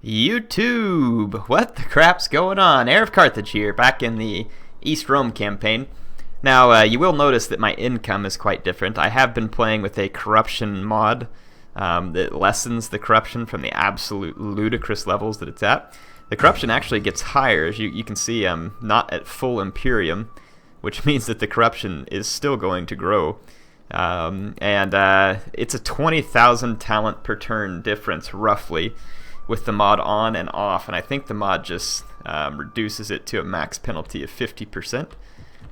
YouTube! What the crap's going on? HeirofCarthage here, back in the East Rome campaign. Now, you will notice that my income is quite different. I have been playing with a corruption mod that lessens the corruption from the absolute ludicrous levels that it's at. The corruption actually gets higher. As you can see, I'm not at full Imperium, which means that the corruption is still going to grow. It's a 20,000 talent per turn difference, roughly, with the mod on and off, and I think the mod just reduces it to a max penalty of 50%.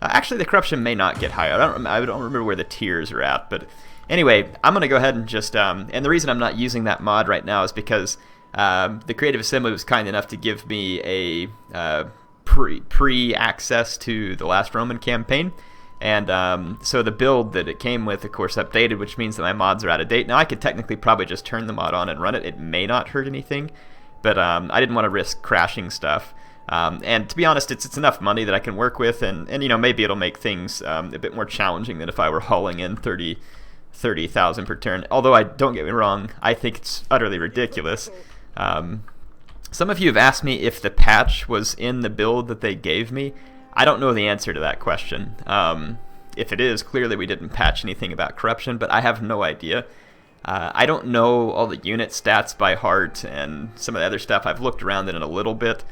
Actually, the corruption may not get higher. I don't remember where the tiers are at, but anyway, I'm going to go ahead and just... and the reason I'm not using that mod right now is because the Creative Assembly was kind enough to give me a pre-access to the last Roman campaign. And so the build that it came with, of course, updated, which means that my mods are out of date. Now, I could technically probably just turn the mod on and run it. It may not hurt anything, but I didn't want to risk crashing stuff. And to be honest, it's enough money that I can work with, and you know, maybe it'll make things a bit more challenging than if I were hauling in 30,000 per turn. Although, don't get me wrong, I think it's utterly ridiculous. Some of you have asked me if the patch was in the build that they gave me. I don't know the answer to that question. If it is, clearly we didn't patch anything about corruption, but I have no idea. I don't know all the unit stats by heart and some of the other stuff. I've looked around in it a little bit,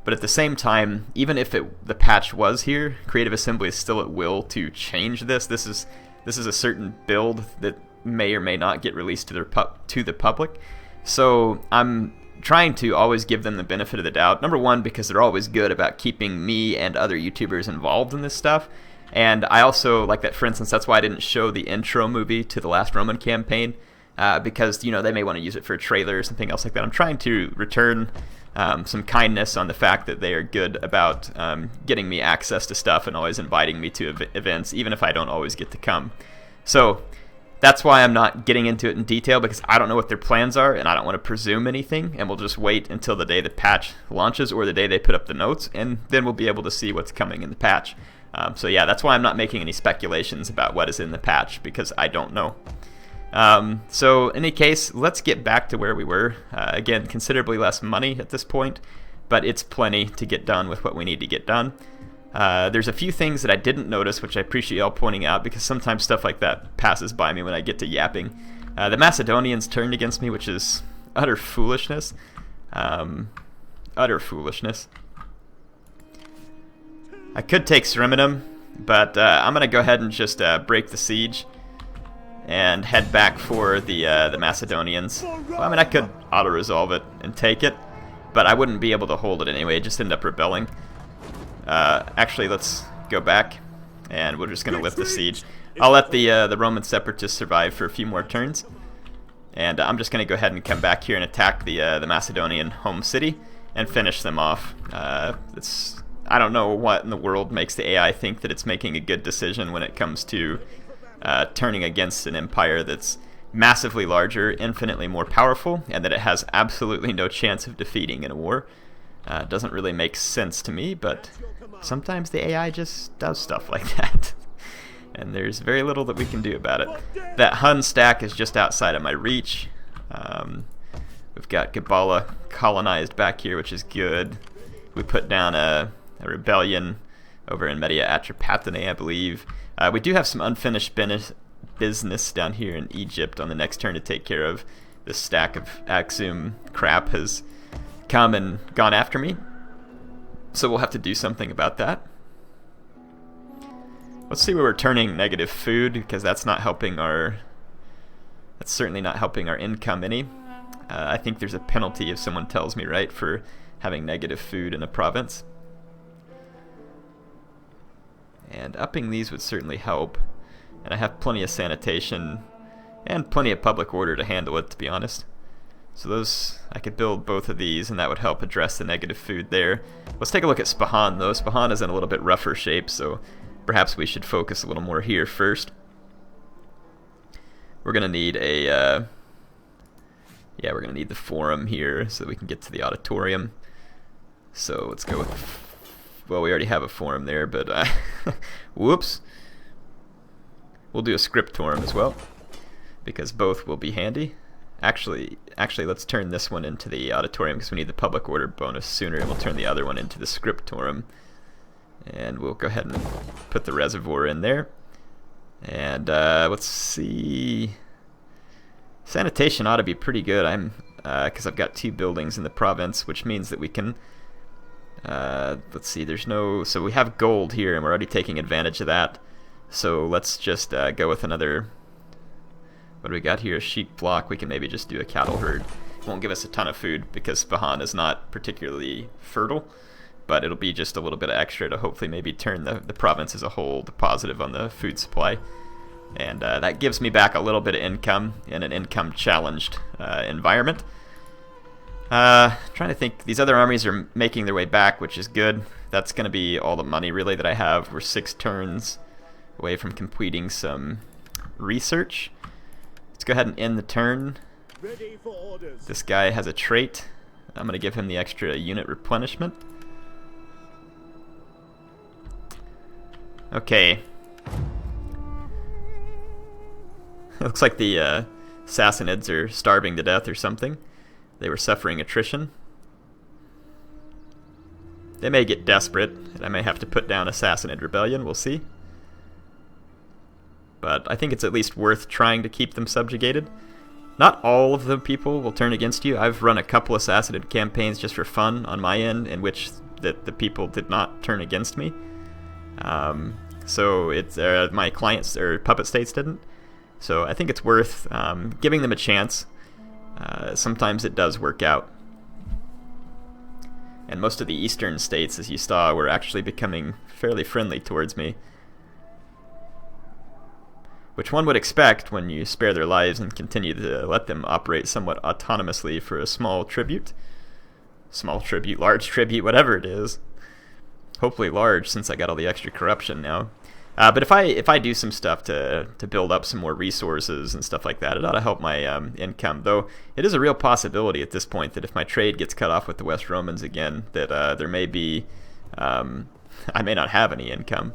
but at the same time, even if the patch was here, Creative Assembly is still at will to change this. This is a certain build that may or may not get released to the public. So I'm trying to always give them the benefit of the doubt. Number one, because they're always good about keeping me and other YouTubers involved in this stuff. And I also, like that, for instance, that's why I didn't show the intro movie to the last Roman campaign, because, you know, they may want to use it for a trailer or something else like that. I'm trying to return some kindness on the fact that they are good about getting me access to stuff and always inviting me to events, even if I don't always get to come. So that's why I'm not getting into it in detail, because I don't know what their plans are, and I don't want to presume anything, and we'll just wait until the day the patch launches or the day they put up the notes, and then we'll be able to see what's coming in the patch. So yeah, that's why I'm not making any speculations about what is in the patch, because I don't know. So in any case, let's get back to where we were. Again, considerably less money at this point, but it's plenty to get done with what we need to get done. There's a few things that I didn't notice, which I appreciate y'all pointing out, because sometimes stuff like that passes by me when I get to yapping. The Macedonians turned against me, which is utter foolishness. Utter foolishness. I could take Cereminum, but I'm going to go ahead and just break the siege and head back for the Macedonians. Well, I mean, I could auto-resolve it and take it, but I wouldn't be able to hold it anyway. It just end up rebelling. Actually, let's go back, and we're just going to lift the siege. I'll let the Roman separatists survive for a few more turns, and I'm just going to go ahead and come back here and attack the Macedonian home city and finish them off. I don't know what in the world makes the AI think that it's making a good decision when it comes to turning against an empire that's massively larger, infinitely more powerful, and that it has absolutely no chance of defeating in a war. Doesn't really make sense to me, but sometimes the AI just does stuff like that. And there's very little that we can do about it. That Hun stack is just outside of my reach. We've got Gabala colonized back here, which is good. We put down a rebellion over in Media Atropatene, I believe. We do have some unfinished business down here in Egypt on the next turn to take care of. This stack of Axum crap has come and gone after me, so we'll have to do something about that. Let's see where we're turning negative food, because that's certainly not helping our income any. I think there's a penalty if someone tells me, right, for having negative food in a province. And upping these would certainly help, and I have plenty of sanitation and plenty of public order to handle it, to be honest. So those, I could build both of these, and that would help address the negative food there. Let's take a look at Spahan, though. Spahan is in a little bit rougher shape, so perhaps we should focus a little more here first. We're going to need we're going to need the forum here so that we can get to the auditorium. So let's go with, well, we already have a forum there, but whoops. We'll do a scriptorum as well, because both will be handy. Actually, let's turn this one into the auditorium because we need the public order bonus sooner, and we'll turn the other one into the scriptorum. And we'll go ahead and put the reservoir in there. And let's see. Sanitation ought to be pretty good. Because I've got 2 buildings in the province, which means that we can. Let's see. So we have gold here, and we're already taking advantage of that. So let's just go with another. What do we got here? A sheep flock. We can maybe just do a cattle herd. It won't give us a ton of food because Fahan is not particularly fertile, but it'll be just a little bit of extra to hopefully maybe turn the province as a whole to positive on the food supply. And that gives me back a little bit of income in an income-challenged environment. Trying to think. These other armies are making their way back, which is good. That's going to be all the money, really, that I have. We're 6 turns away from completing some research. Let's go ahead and end the turn. Ready for orders. This guy has a trait. I'm going to give him the extra unit replenishment. Okay. It looks like the Sassanids are starving to death or something. They were suffering attrition. They may get desperate, and I may have to put down a Sassanid rebellion. We'll see. But I think it's at least worth trying to keep them subjugated. Not all of the people will turn against you. I've run a couple of Sassanid campaigns just for fun on my end, in which the people did not turn against me. So it's my clients or puppet states didn't. So I think it's worth giving them a chance. Sometimes it does work out. And most of the eastern states, as you saw, were actually becoming fairly friendly towards me. Which one would expect when you spare their lives and continue to let them operate somewhat autonomously for a small tribute. Small tribute, large tribute, whatever it is. Hopefully large, since I got all the extra corruption now. But if I do some stuff to build up some more resources and stuff like that, it ought to help my income. Though it is a real possibility at this point that if my trade gets cut off with the West Romans again, that there may be I may not have any income.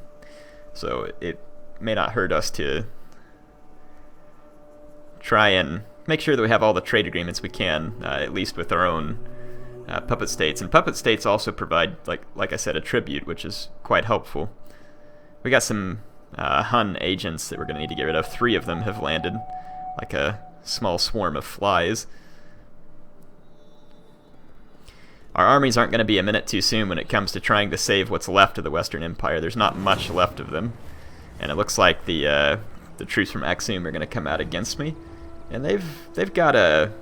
So it may not hurt us to try and make sure that we have all the trade agreements we can, at least with our own puppet states. And puppet states also provide, like I said, a tribute, which is quite helpful. We got some Hun agents that we're going to need to get rid of. 3 of them have landed, like a small swarm of flies. Our armies aren't going to be a minute too soon when it comes to trying to save what's left of the Western Empire. There's not much left of them. And it looks like the troops from Axum are going to come out against me. And they've got a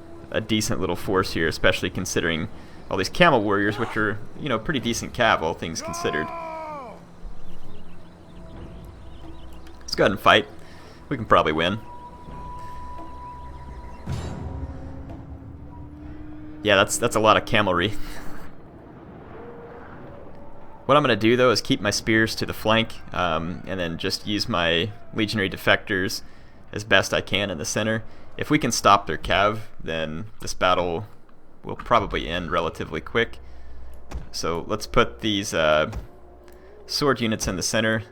decent little force here, especially considering all these camel warriors, which are, pretty decent cav, all things considered. Let's go ahead and fight. We can probably win. Yeah, that's a lot of camelry. What I'm going to do, though, is keep my spears to the flank, and then just use my legionary defectors as best I can in the center. If we can stop their cav, then this battle will probably end relatively quick. So let's put these sword units in the center,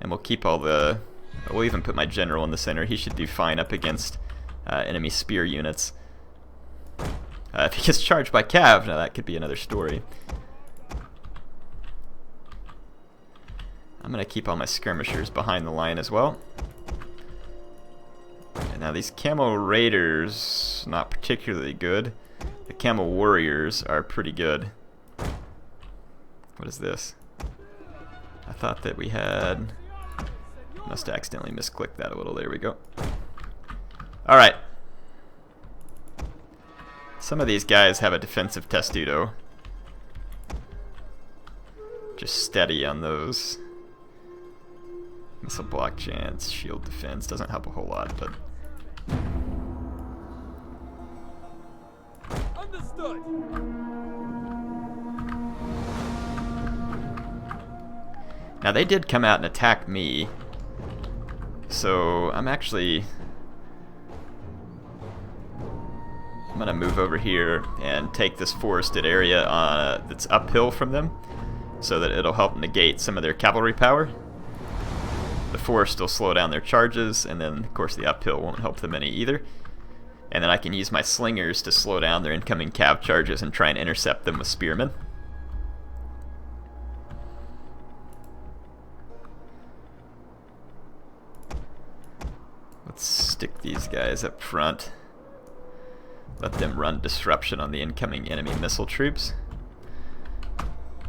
and we'll keep all the... We'll even put my general in the center. He should do fine up against enemy spear units. If he gets charged by cav, now that could be another story. I'm going to keep all my skirmishers behind the line as well. And now these camel raiders, not particularly good. The camel warriors are pretty good. What is this? I thought that we had... Must have accidentally misclicked that a little. There we go. Alright. Some of these guys have a defensive testudo. Just steady on those. Missile block chance, shield defense. Doesn't help a whole lot, but... Understood. Now they did come out and attack me. So I'm actually... I'm going to move over here and take this forested area that's uphill from them, so that it'll help negate some of their cavalry power. The forest will slow down their charges, and then of course the uphill won't help them any either. and then I can use my slingers to slow down their incoming cav charges and try and intercept them with spearmen. Let's stick these guys up front. Let them run disruption on the incoming enemy missile troops.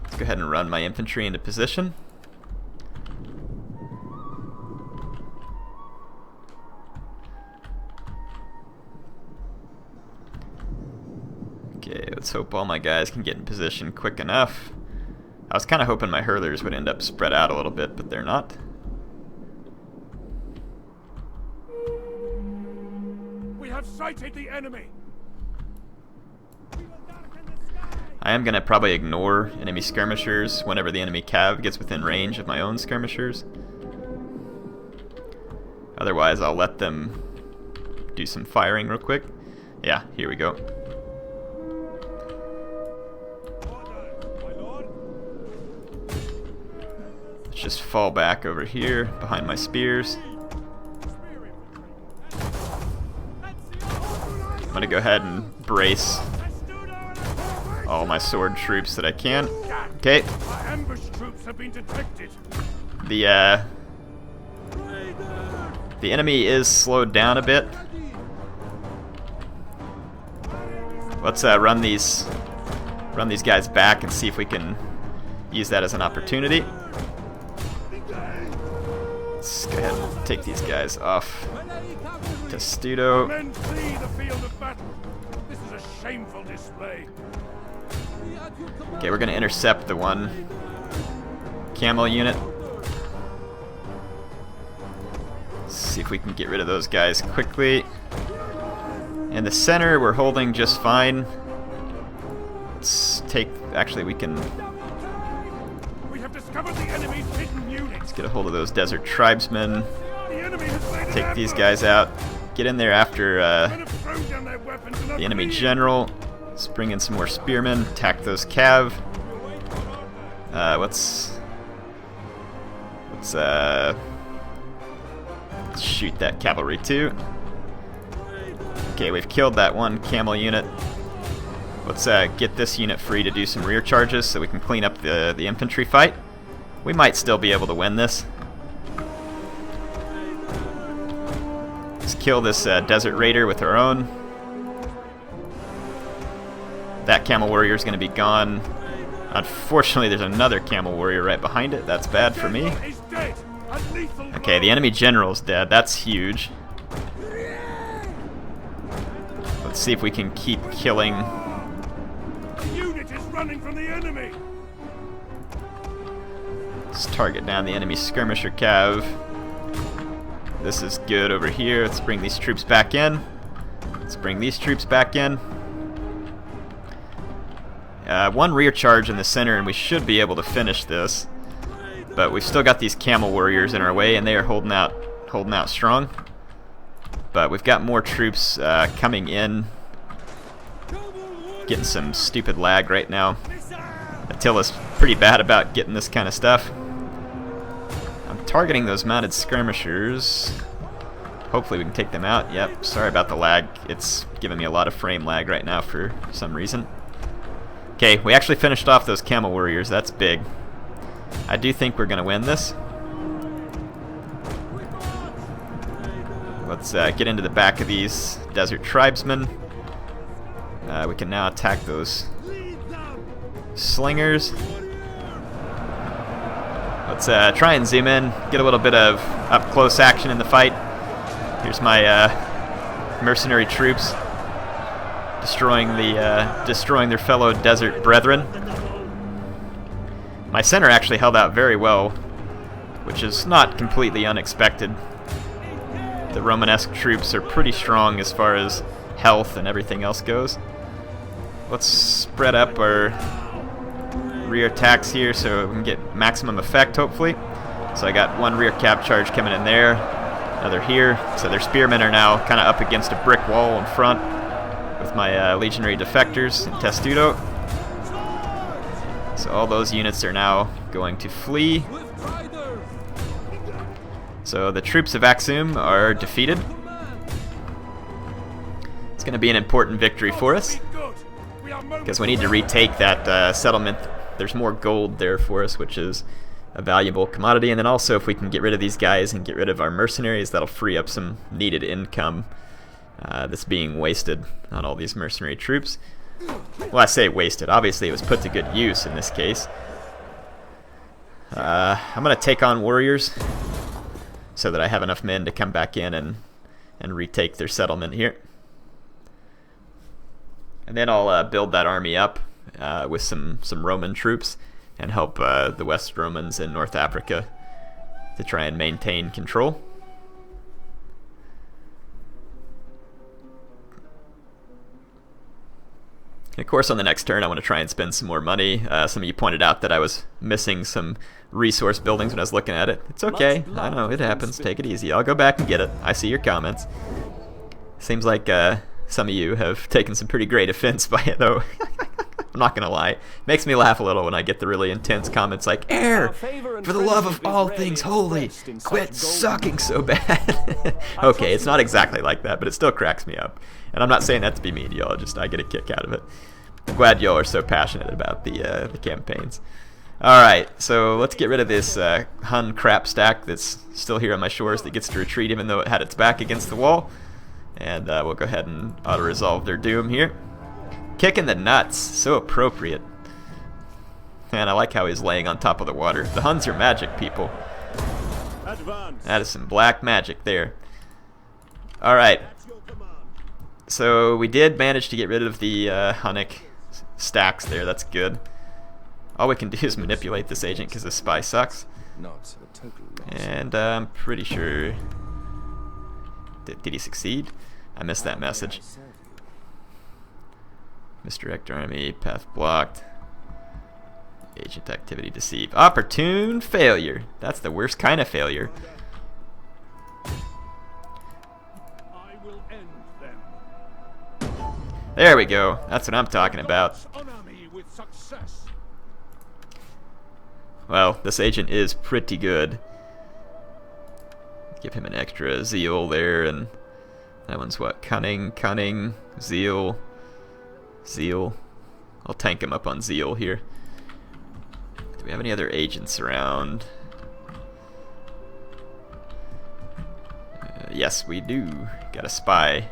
Let's go ahead and run my infantry into position. Okay, let's hope all my guys can get in position quick enough. I was kind of hoping my hurlers would end up spread out a little bit, but they're not. We have sighted the enemy. I am going to probably ignore enemy skirmishers whenever the enemy cav gets within range of my own skirmishers. Otherwise, I'll let them do some firing real quick. Yeah, here we go. Let's just fall back over here behind my spears. I'm going to go ahead and brace all my sword troops that I can. Okay. Ambush troops have been detected. The enemy is slowed down a bit. Let's run these guys back and see if we can use that as an opportunity. Let's go ahead and take these guys off. Testudo. Men flee the field of battle. This is a shameful display. Okay, we're gonna intercept the one camel unit. See if we can get rid of those guys quickly. In the center, we're holding just fine. Let's take. Actually, we can. We have discovered the enemy's hidden units. Let's get a hold of those desert tribesmen. The enemy has made an Take these ambush. guys out. Get in there after Men have thrown down their weapons and are the enemy fleeing. general. Let's bring in some more spearmen. Attack those cav. Let's shoot that cavalry too. Okay, we've killed that one camel unit. Let's get this unit free to do some rear charges so we can clean up the infantry fight. We might still be able to win this. Let's kill this desert raider with our own. That camel warrior is going to be gone. Unfortunately, there's another camel warrior right behind it. That's bad for me. Is dead. A lethal Okay, the enemy general's dead. That's huge. Let's see if we can keep killing. The unit is running from the enemy. Let's target down the enemy skirmisher cav. This is good over here. Let's bring these troops back in. Let's bring these troops back in. One rear charge in the center and we should be able to finish this. But we've still got these camel warriors in our way and they are holding out strong. But we've got more troops coming in. Getting some stupid lag right now. Attila's pretty bad about getting this kind of stuff. I'm targeting those mounted skirmishers. Hopefully we can take them out. Yep, sorry about the lag. It's giving me a lot of frame lag right now for some reason. Okay, we actually finished off those camel warriors. That's big. I do think we're going to win this. Let's get into the back of these desert tribesmen. We can now attack those slingers. Let's try and zoom in, get a little bit of up-close action in the fight. Here's my mercenary troops destroying their fellow desert brethren. My center actually held out very well, which is not completely unexpected. The Romanesque troops are pretty strong as far as health and everything else goes. Let's spread up our rear attacks here so we can get maximum effect, hopefully. So I got one rear cap charge coming in there, another here. So their spearmen are now kind of up against a brick wall in front with my legionary defectors and Testudo. So all those units are now going to flee. So the troops of Axum are defeated. It's going to be an important victory for us, because we need to retake that settlement. There's more gold there for us, which is a valuable commodity. And then also, if we can get rid of these guys and get rid of our mercenaries, that'll free up some needed income that's being wasted on all these mercenary troops. Well, I say wasted. Obviously, it was put to good use in this case. I'm going to take on warriors so that I have enough men to come back in and retake their settlement here. And then I'll build that army up with some Roman troops and help the West Romans in North Africa to try and maintain control. And of course, on the next turn, I want to try and spend some more money. Some of you pointed out that I was missing some resource buildings when I was looking at it. It's okay. I know, it happens. Take it easy. I'll go back and get it. I see your comments. Seems like some of you have taken some pretty great offense by it, though. I'm not going to lie. It makes me laugh a little when I get the really intense comments like, "Heir, for the love of all things holy, quit sucking so bad." Okay, it's not exactly like that, but it still cracks me up. And I'm not saying that to be mean, y'all. Just I get a kick out of it. I'm glad y'all are so passionate about the campaigns. Alright, so let's get rid of this Hun crap stack that's still here on my shores that gets to retreat even though it had its back against the wall. And we'll go ahead and auto-resolve their doom here. Kicking the nuts. So appropriate. Man, I like how he's laying on top of the water. The Huns are magic people. That is some black magic there. Alright. So we did manage to get rid of the Hunnic stacks there. That's good. All we can do is manipulate this agent because this spy sucks. And I'm pretty sure... Did he succeed? I missed that message. Misdirect army, path blocked. Agent activity deceived. Opportune failure. That's the worst kind of failure. There we go. That's what I'm talking about. Well, this agent is pretty good. Give him an extra zeal there, and that one's what? Cunning, zeal. I'll tank him up on zeal here. Do we have any other agents around? Yes, we do. Got a spy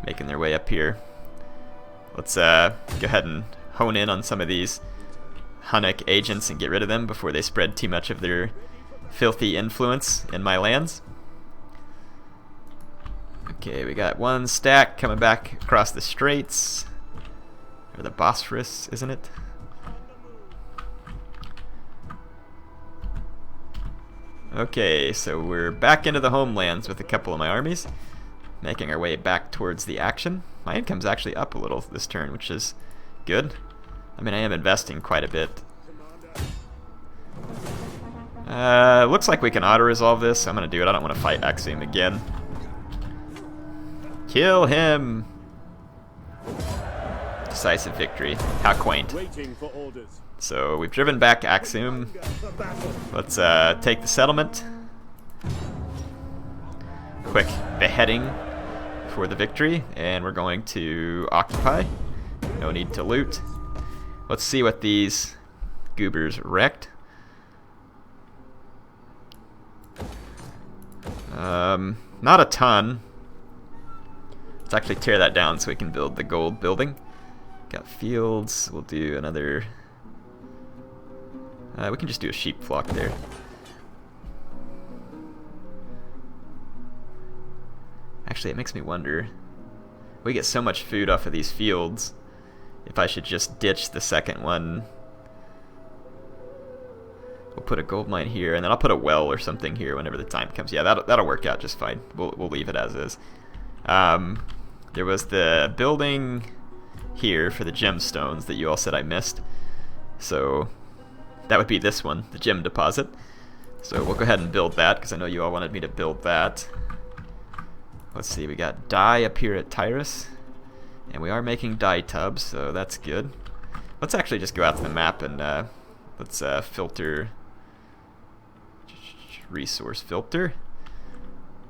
making their way up here. Let's go ahead and hone in on some of these Hunnic agents and get rid of them before they spread too much of their filthy influence in my lands. Okay, we got one stack coming back across the straits. Or the Bosphorus, isn't it? Okay, so we're back into the homelands with a couple of my armies, making our way back towards the action. My income's actually up a little this turn, which is good. I mean, I am investing quite a bit. Looks like we can auto-resolve this. I'm gonna do it. I don't want to fight Axum again. Kill him! Decisive victory. How quaint. So we've driven back Axum. Let's take the settlement. Quick beheading for the victory, and we're going to occupy. No need to loot. Let's see what these goobers wrecked. Not a ton. Let's actually tear that down so we can build the gold building. Got fields. We'll do another... we can just do a sheep flock there. Actually, it makes me wonder. We get so much food off of these fields. If I should just ditch the second one. We'll put a gold mine here, and then I'll put a well or something here whenever the time comes. Yeah, that'll work out just fine. We'll leave it as is. There was the building here for the gemstones that you all said I missed. So that would be this one, the gem deposit. So we'll go ahead and build that, because I know you all wanted me to build that. Let's see, we got dye up here at Tyrus. And we are making dye tubs, so that's good. Let's actually just go out to the map and let's filter... resource filter.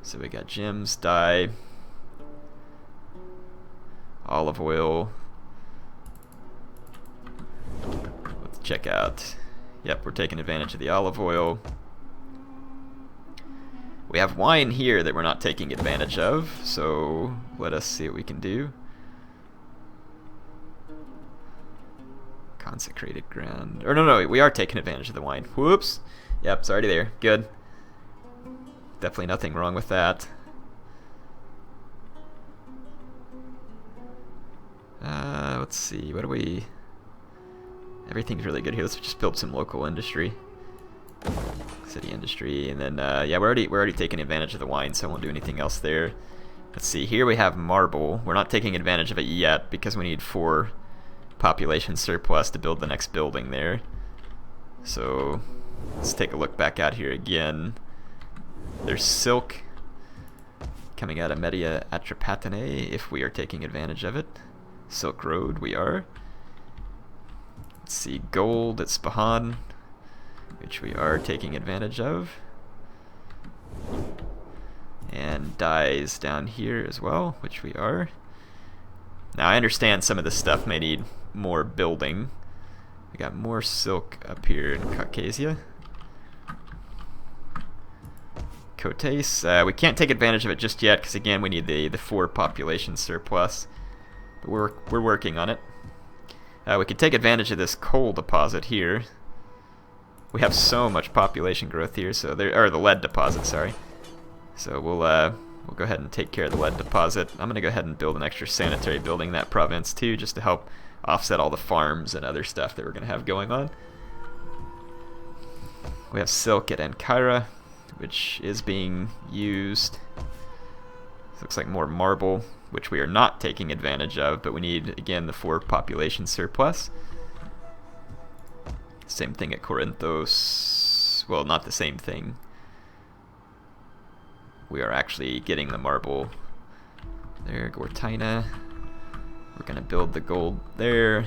So we got gems, dye. olive oil. Let's check out. Yep, we're taking advantage of the olive oil. We have wine here that we're not taking advantage of, so let us see what we can do. Consecrated ground. Or no, we are taking advantage of the wine. Whoops. Yep, it's already there. Good. Definitely nothing wrong with that. Let's see. What do we... Everything's really good here. Let's just build some local industry. City industry, and then yeah, we're already taking advantage of the wine, so I won't do anything else there. Let's see, here we have marble. We're not taking advantage of it yet because we need 4 population surplus to build the next building there. So let's take a look back out here again. There's silk coming out of Media Atropatene if we are taking advantage of it. Silk Road, we are. Let's see, gold at Spahan, which we are taking advantage of. And dyes down here as well, which we are. Now I understand some of this stuff may need more building. We got more silk up here in Caucasia. Cotes, we can't take advantage of it just yet because again we need the 4 population surplus. But we're working on it. We can take advantage of this coal deposit here. We have so much population growth here, so or the lead deposit, sorry. So we'll go ahead and take care of the lead deposit. I'm gonna go ahead and build an extra sanitary building in that province too, just to help offset all the farms and other stuff that we're gonna have going on. We have silk at Ankara, which is being used. Looks like more marble, which we are not taking advantage of, but we need again the 4 population surplus. Same thing at Corinthos. Well, not the same thing. We are actually getting the marble there. Gortyna. We're gonna build the gold there.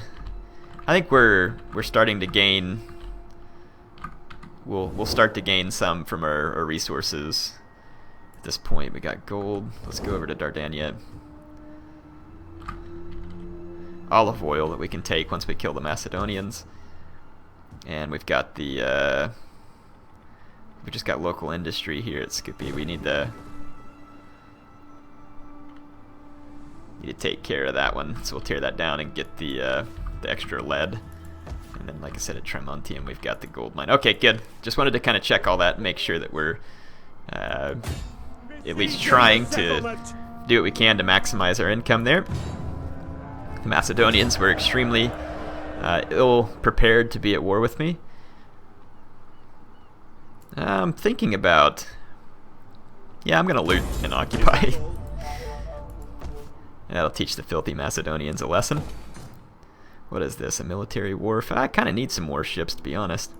I think we're starting to gain. We'll start to gain some from our resources. At this point, we got gold. Let's go over to Dardania. Olive oil that we can take once we kill the Macedonians. And we've got the, we just got local industry here at Scoopy. We need to take care of that one. So we'll tear that down and get the extra lead. And then, like I said, at Tremontium, we've got the gold mine. Okay, good. Just wanted to kind of check all that and make sure that we're at least trying to do what we can to maximize our income there. The Macedonians were extremely ill prepared to be at war with me. I'm thinking about... Yeah, I'm going to loot and occupy. That'll teach the filthy Macedonians a lesson. What is this? A military wharf? I kind of need some more ships, to be honest.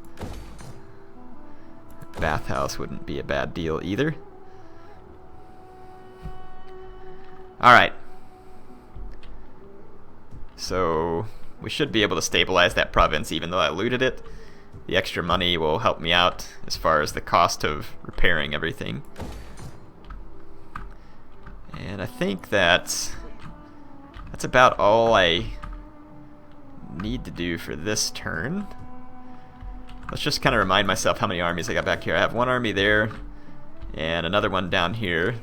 Bathhouse wouldn't be a bad deal either. Alright. So we should be able to stabilize that province even though I looted it. The extra money will help me out as far as the cost of repairing everything. And I think that's about all I need to do for this turn. Let's just kind of remind myself how many armies I got back here. I have one army there and another one down here.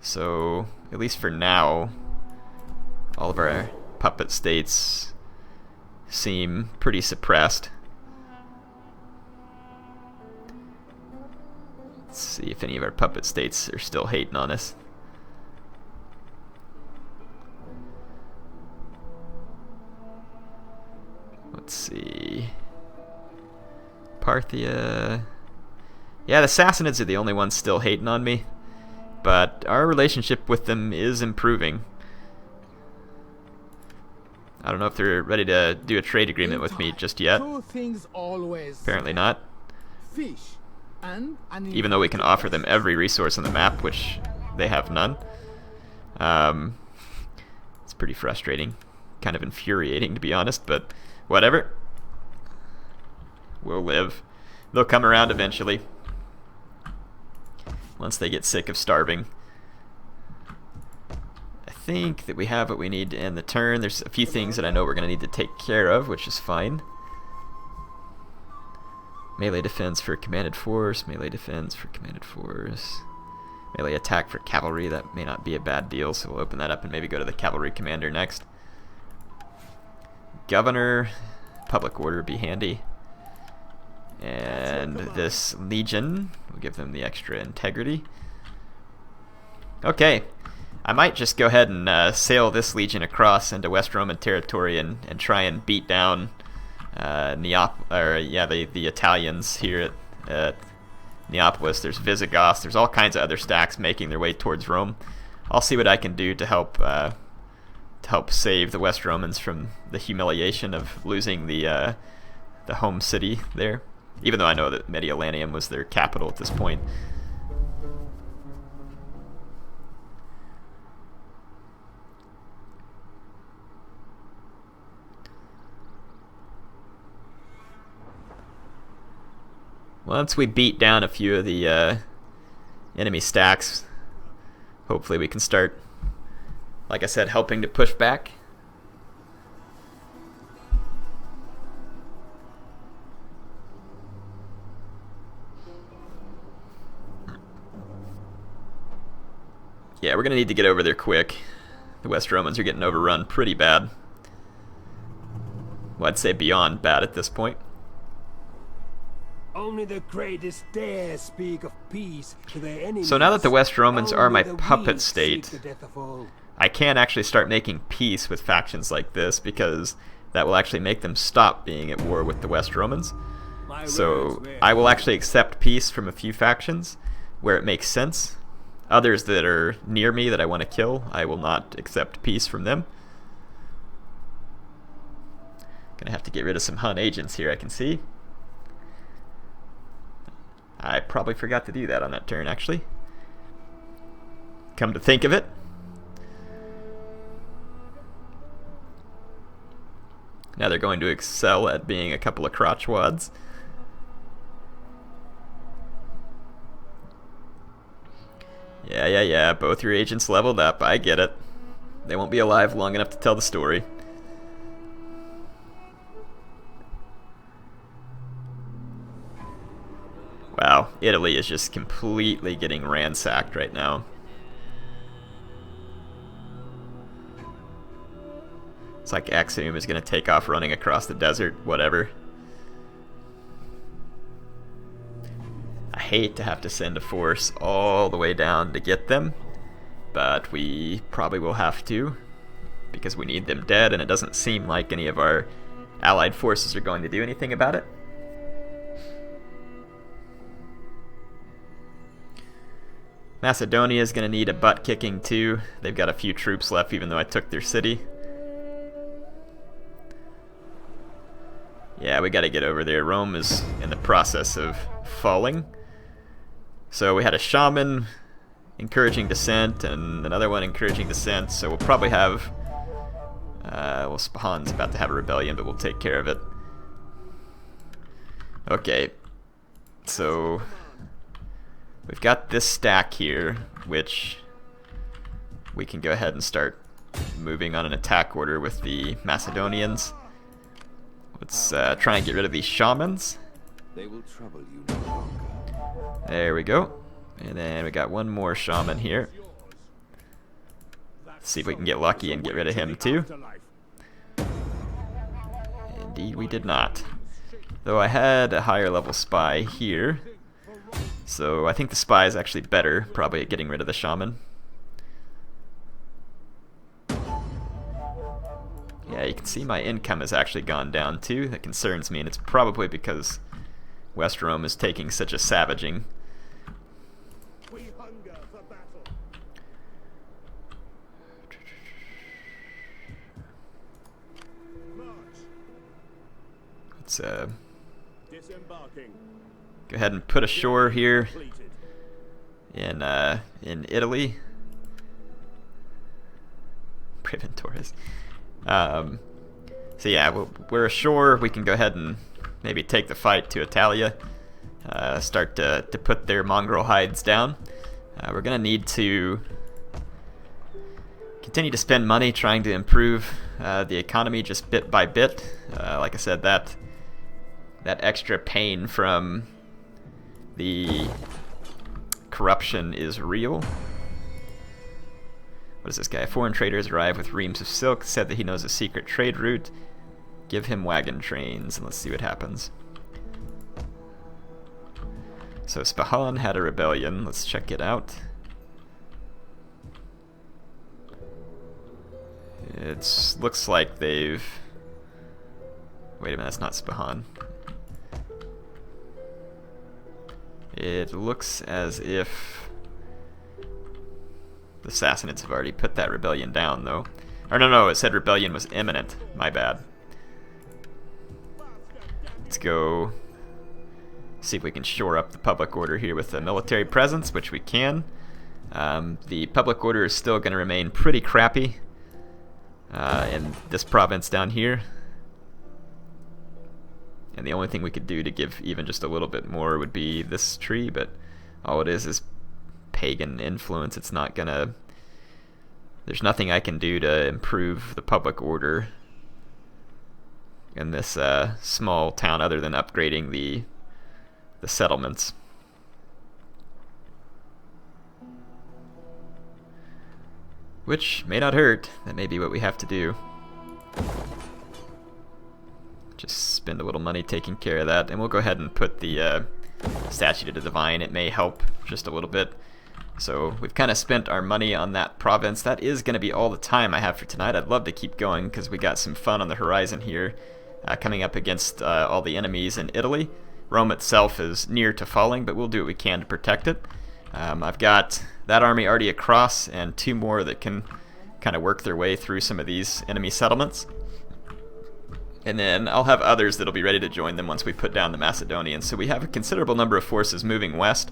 So, at least for now, all of our puppet states seem pretty suppressed. Let's see if any of our puppet states are still hating on us. Let's see. Parthia. Yeah, the Sassanids are the only ones still hating on me. But our relationship with them is improving. I don't know if they're ready to do a trade agreement with me just yet. Apparently not. Even though we can offer them every resource on the map, which they have none. It's pretty frustrating. Kind of infuriating, to be honest, but whatever. We'll live. They'll come around eventually. Once they get sick of starving. I think that we have what we need to end the turn. There's a few things that I know we're going to need to take care of, which is fine. Melee defense for commanded force, melee defense for commanded force, melee attack for cavalry. That may not be a bad deal, so we'll open that up and maybe go to the cavalry commander next. Governor, public order would be handy. And this legion, we'll give them the extra integrity. Okay, I might just go ahead and sail this legion across into West Roman territory and try and beat down the Italians here at Neapolis. There's Visigoths. There's all kinds of other stacks making their way towards Rome. I'll see what I can do to help save the West Romans from the humiliation of losing the home city there. Even though I know that Mediolanum was their capital at this point. Once we beat down a few of the enemy stacks, hopefully we can start, like I said, helping to push back. Yeah, we're going to need to get over there quick. The West Romans are getting overrun pretty bad. Well, I'd say beyond bad at this point. Only the greatest dare speak of peace to their enemies. So now that the West Romans are my puppet state, I can actually start making peace with factions like this, because that will actually make them stop being at war with the West Romans. So I will actually accept peace from a few factions where it makes sense. Others that are near me that I want to kill, I will not accept peace from them. Gonna have to get rid of some Hun agents here, I can see. I probably forgot to do that on that turn, actually. Come to think of it. Now they're going to excel at being a couple of crotchwads. Yeah, both your agents leveled up, I get it. They won't be alive long enough to tell the story. Wow, Italy is just completely getting ransacked right now. It's like Axum is going to take off running across the desert, whatever. I hate to have to send a force all the way down to get them, but we probably will have to, because we need them dead, and it doesn't seem like any of our allied forces are going to do anything about it. Macedonia is going to need a butt kicking too. They've got a few troops left, even though I took their city. Yeah, we got to get over there. Rome is in the process of falling. So we had a shaman encouraging descent and another one encouraging descent. So we'll probably have... well, Spahan's about to have a rebellion, but we'll take care of it. Okay. So... we've got this stack here, which we can go ahead and start moving on an attack order with the Macedonians. Let's try and get rid of these shamans. They will trouble you no longer. There we go. And then we got one more shaman here. Let's see if we can get lucky and get rid of him too. Indeed we did not. Though I had a higher level spy here. So I think the spy is actually better, probably at getting rid of the shaman. Yeah, you can see my income has actually gone down too. That concerns me, and it's probably because West Rome is taking such a savaging. We hunger for battle. March. Let's Disembarking. go ahead and put ashore here in Italy. Preventores. So yeah, we're ashore. We can go ahead and maybe take the fight to Attila. Start to put their mongrel hides down. We're gonna need to Continue to spend money trying to improve the economy just bit by bit. Like I said, that extra pain from the corruption is real. What is this guy? Foreign traders arrive with reams of silk. Said that he knows a secret trade route. Give him wagon trains and let's see what happens. So Spahan had a rebellion. Let's check it out. It looks like they've... Wait a minute, that's not Spahan. It looks as if the Sassanids have already put that rebellion down, though. Or no, it said rebellion was imminent. My bad. Let's go see if we can shore up the public order here with a military presence, which we can. The public order is still going to remain pretty crappy in this province down here. And the only thing we could do to give even just a little bit more would be this tree, but all it is pagan influence. It's not gonna... There's nothing I can do to improve the public order in this small town other than upgrading the settlements. Which may not hurt. That may be what we have to do. Just spend a little money taking care of that, and we'll go ahead and put the statue to the divine. It may help just a little bit. So we've kind of spent our money on that province. That is going to be all the time I have for tonight. I'd love to keep going because we got some fun on the horizon here, coming up against all the enemies in Italy. Rome itself is near to falling, but we'll do what we can to protect it. I've got that army already across and 2 more that can kind of work their way through some of these enemy settlements. And then I'll have others that'll be ready to join them once we put down the Macedonians. So we have a considerable number of forces moving west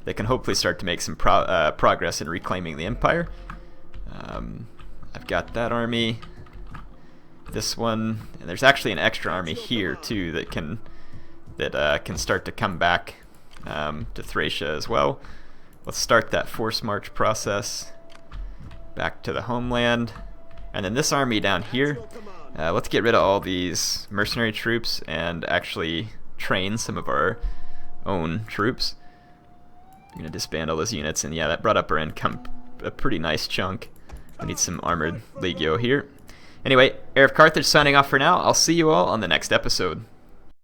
that can hopefully start to make some progress in reclaiming the empire. I've got that army, this one, and there's actually an extra army here too that can start to come back to Thracia as well. Let's start that force march process back to the homeland, and then this army down here. Let's get rid of all these mercenary troops and actually train some of our own troops. I'm going to disband all those units, and yeah, that brought up our income a pretty nice chunk. We need some armored legio here. Anyway, HeirofCarthage signing off for now. I'll see you all on the next episode.